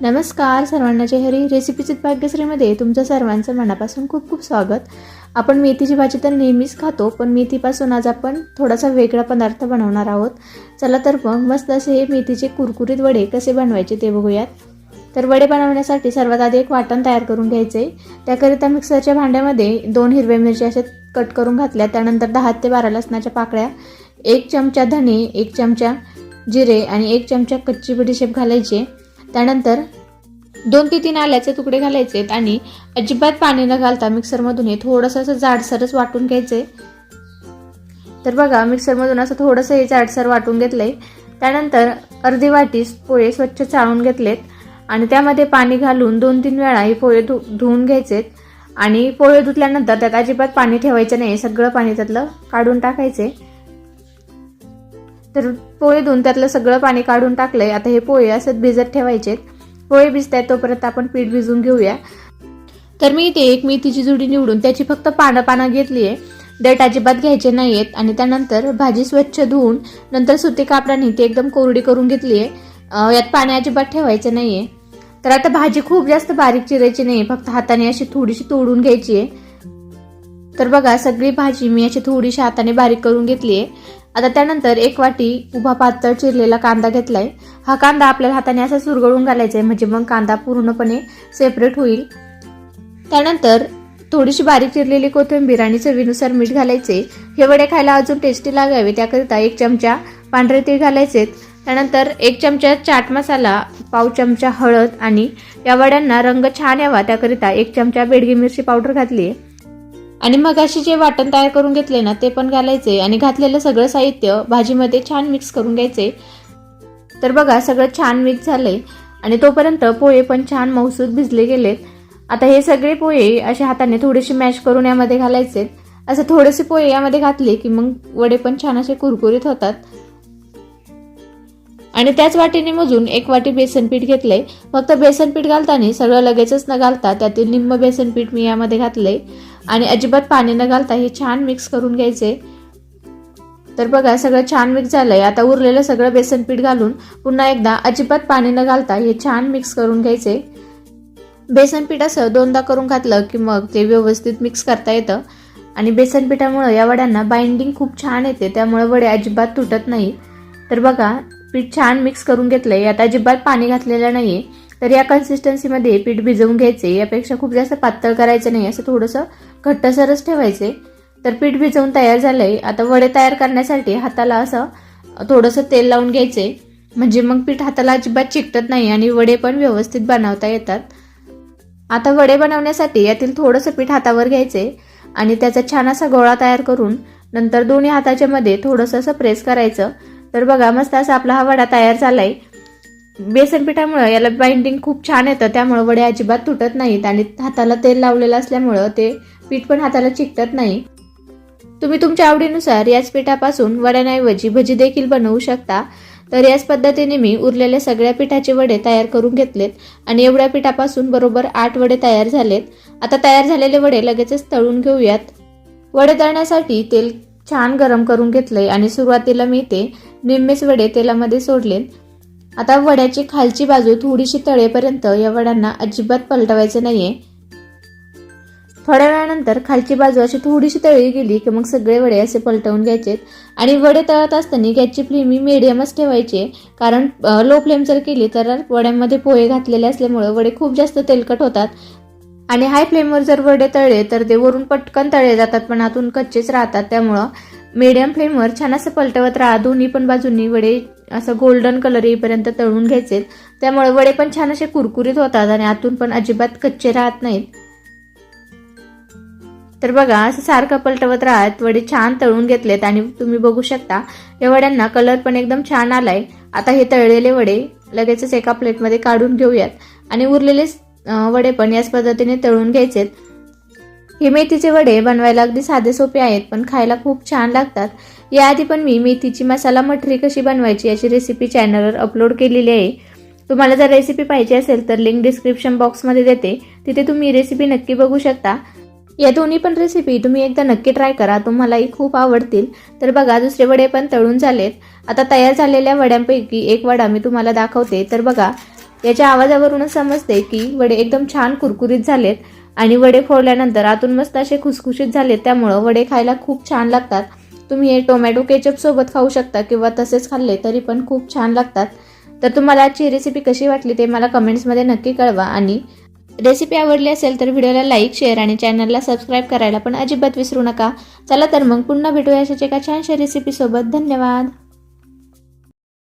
नमस्कार सर्वांना, जय हरी. रेसिपीचित भाग्यश्रीमध्ये तुमचं सर्वांचं मनापासून खूप खूप स्वागत. आपण मेथीची भाजी तर नेहमीच खातो, पण मेथीपासून आज आपण थोडासा वेगळा पदार्थ बनवणार आहोत. चला तर मग मस्त असे हे मेथीचे कुरकुरीत वडे कसे बनवायचे ते बघूयात. तर वडे बनवण्यासाठी सर्वात आधी एक वाटण तयार करून घ्यायचे. त्याकरिता मिक्सरच्या भांड्यामध्ये 2 हिरव्या मिरच्या अशा कट करून घातल्या. त्यानंतर 10 ते 12 लसणाच्या पाकळ्या, 1 चमचा धने, 1 चमचा जिरे आणि 1 चमचा कच्ची बडीशेप घालायचे. त्यानंतर 2 ते 3 आल्याचे तुकडे घालायचे आणि अजिबात पाणी न घालता मिक्सरमधून हे थोडंसं असं जाडसरच वाटून घ्यायचे. तर बघा, मिक्सरमधून असं थोडंसं हे जाडसर वाटून घेतलंय. त्यानंतर अर्धी वाटी पोहे स्वच्छ चाळून घेतलेत आणि त्यामध्ये पाणी घालून 2-3 वेळा हे पोहे धुवून घ्यायचेत. आणि पोहे धुतल्यानंतर त्यात अजिबात पाणी ठेवायचं नाही, सगळं पाणी त्यातलं काढून टाकायचे. तर पोहे धुवून त्यातलं सगळं पाणी काढून टाकलंय. आता हे पोहे असं भिजत ठेवायचे. पोहे भिजतायत तोपर्यंत आपण पीठ भिजून घेऊया. तर मी इथे एक मेथीची जुडी निवडून त्याची फक्त पानं घेतली आहे. देठ अजिबात घ्यायचे नाहीयेत. आणि त्यानंतर भाजी स्वच्छ धुवून नंतर सुती कापडाने ती एकदम कोरडी करून घेतली आहे. यात पाणी अजिबात ठेवायचं नाहीये. तर आता भाजी खूप जास्त बारीक चिरायची नाही, फक्त हाताने अशी थोडीशी तोडून घ्यायची आहे. तर बघा, सगळी भाजी मी अशी थोडीशी हाताने बारीक करून घेतली आहे. आता त्यानंतर 1 वाटी उभा पातळ चिरलेला कांदा घेतलाय. हा कांदा आपल्याला हाताने असा चुरगळून घालायचा आहे, म्हणजे मग कांदा पूर्णपणे सेपरेट होईल. त्यानंतर थोडीशी बारीक चिरलेली कोथिंबीर आणि चवीनुसार मीठ घालायचे. हे वडे खायला अजून टेस्टी लागावे त्याकरिता 1 चमचा पांढरे तीळ घालायचे. त्यानंतर 1 चमचा चाट मसाला, पाव चमचा हळद आणि या वड्यांना रंग छान यावा त्याकरिता 1 चमचा बेडगी मिरची पावडर घातली. आणि मग अशी जे वाटण तयार करून घेतले ना ते पण घालायचे आणि घातलेलं सगळं साहित्य भाजीमध्ये छान मिक्स करून घ्यायचे. तर बघा, सगळं छान मिक्स झालंय आणि तोपर्यंत पोहे पण छान मऊसूत भिजले गेलेत. आता हे सगळे पोहे अशा हाताने थोडेसे मॅश करून यामध्ये घालायचे. असं थोडेसे पोहे यामध्ये घातले की मग वडे पण छान असे कुरकुरीत होतात. आणि त्याच वाटीने मोजून 1 वाटी बेसन पीठ घेतलंय. फक्त बेसन पीठ घालताना सगळं लगेचच न घालता त्यातील निम्म बेसन पीठ मी यामध्ये घातलंय आणि अजिबात पाणी न घालता हे छान मिक्स करून घ्यायचे. तर बघा, सगळं छान मिक्स झालंय. आता उरलेलं सगळं बेसन पीठ घालून पुन्हा एकदा अजिबात पाणी न घालता हे छान मिक्स करून घ्यायचे. बेसन पीठ असं 2दा करून घातलं की मग ते व्यवस्थित मिक्स करता येतं. आणि बेसन पिठामुळे या वड्यांना बाइंडिंग खूप छान येते, त्यामुळे वडे अजिबात तुटत नाही. तर बघा, पीठ छान मिक्स करून घेतलंय. यात अजिबात पाणी घातलेलं नाहीये. तर या कन्सिस्टन्सीमध्ये पीठ भिजवून घ्यायचे. यापेक्षा खूप जास्त पातळ करायचं नाही, असं थोडंसं घट्टसरच ठेवायचे. तर पीठ भिजवून तयार झालंय. आता वडे तयार करण्यासाठी हाताला असं थोडंसं तेल लावून घ्यायचे, म्हणजे मग पीठ हाताला अजिबात चिकटत नाही आणि वडे पण व्यवस्थित बनवता येतात. आता वडे बनवण्यासाठी यातील थोडंसं पीठ हातावर घ्यायचे आणि त्याचा छान असा गोळा तयार करून नंतर दोन्ही हाताच्या मध्ये थोडंसं असं प्रेस करायचं. तर बघा, मस्त असा आपला हा वडा तयार झालाय. बेसन पिठामुळे याला बाइंडिंग खूप छान येतं, त्यामुळे वडे अजिबात तुटत नाहीत आणि हाताला तेल लावलेलं असल्यामुळं ते पीठ पण हाताला चिकटत नाही. तुम्ही तुमच्या आवडीनुसार याच पिठापासून वड्यांऐवजी भजी देखील बनवू शकता. तर याच पद्धतीने मी उरलेल्या सगळ्या पिठाचे वडे तयार करून घेतलेत आणि एवढ्या पिठापासून बरोबर 8 वडे तयार झालेत. आता तयार झालेले वडे लगेचच तळून घेऊयात. वडे तळण्यासाठी तेल छान गरम करून घेतलंय आणि सुरुवातीला मी ते निम्मेच वडे तेलामध्ये सोडलेत. आता वड्याची खालची बाजू थोडीशी तळेपर्यंत या वड्यांना अजिबात पलटवायचं नाहीये. थोड्या वेळानंतर खालची बाजू अशी थोडीशी तळली गेली की मग सगळे वडे असे पलटवून घ्यायचे. आणि वडे तळत असताना गॅसची फ्लेम ही मिडियमच ठेवायची, कारण लो फ्लेम जर केली तर वड्यांमध्ये पोहे घातलेले असल्यामुळे वडे खूप जास्त तेलकट होतात. आणि हाय फ्लेमवर जर वडे तळले तर ते वरून पटकन तळले जातात पण आतून कच्चेच राहतात. त्यामुळं मीडियम फ्लेमवर छान असं पलटवत राहा. दोन्ही पण बाजूंनी वडे असं गोल्डन कलर येईपर्यंत तळून घ्यायचे. त्यामुळे वडे पण छान असे कुरकुरीत होतात आणि आतून पण अजिबात कच्चे राहत नाहीत. तर बघा, असं सारखं पलटवत राहत वडे छान तळून घेतलेत आणि तुम्ही बघू शकता या वड्यांना कलर पण एकदम छान आलाय. आता हे तळलेले वडे लगेचच एका प्लेटमध्ये काढून घेऊयात आणि उरलेले वडे पण याच पद्धतीने तळून घ्यायचेत. हे मेथीचे वडे बनवायला अगदी साधे सोपे आहेत, पण खायला खूप छान लागतात. याआधी पण मी मेथीची मसाला मठरी कशी बनवायची याची रेसिपी चॅनलवर अपलोड केलेली आहे. तुम्हाला जर रेसिपी पाहिजे असेल तर लिंक डिस्क्रिप्शन बॉक्समध्ये देते, तिथे तुम्ही रेसिपी नक्की बघू शकता. या दोन्ही पण रेसिपी तुम्ही एकदा नक्की ट्राय करा, तुम्हालाही खूप आवडतील. तर बघा, दुसरे वडे पण तळून झालेत. आता तयार झालेल्या वड्यांपैकी एक वडा मी तुम्हाला दाखवते. तर बघा, याच्या आवाजावरूनच समजते की वडे एकदम छान कुरकुरीत झालेत आणि वडे फोडल्यानंतर आतून मस्त असे खुसखुशीत झालेत, त्यामुळं वडे खायला खूप छान लागतात. तुम्ही हे टोमॅटो केचप सोबत खाऊ शकता किंवा तसेच खाल्ले तरी पण खूप छान लागतात. तर तुम्हाला आजची रेसिपी कशी वाटली ते मला कमेंट्समध्ये नक्की कळवा आणि रेसिपी आवडली असेल तर व्हिडिओला लाईक, शेअर आणि चॅनलला सबस्क्राईब करायला पण अजिबात विसरू नका. चला तर मग पुन्हा भेटूया अशाच एका छानशा रेसिपीसोबत. धन्यवाद.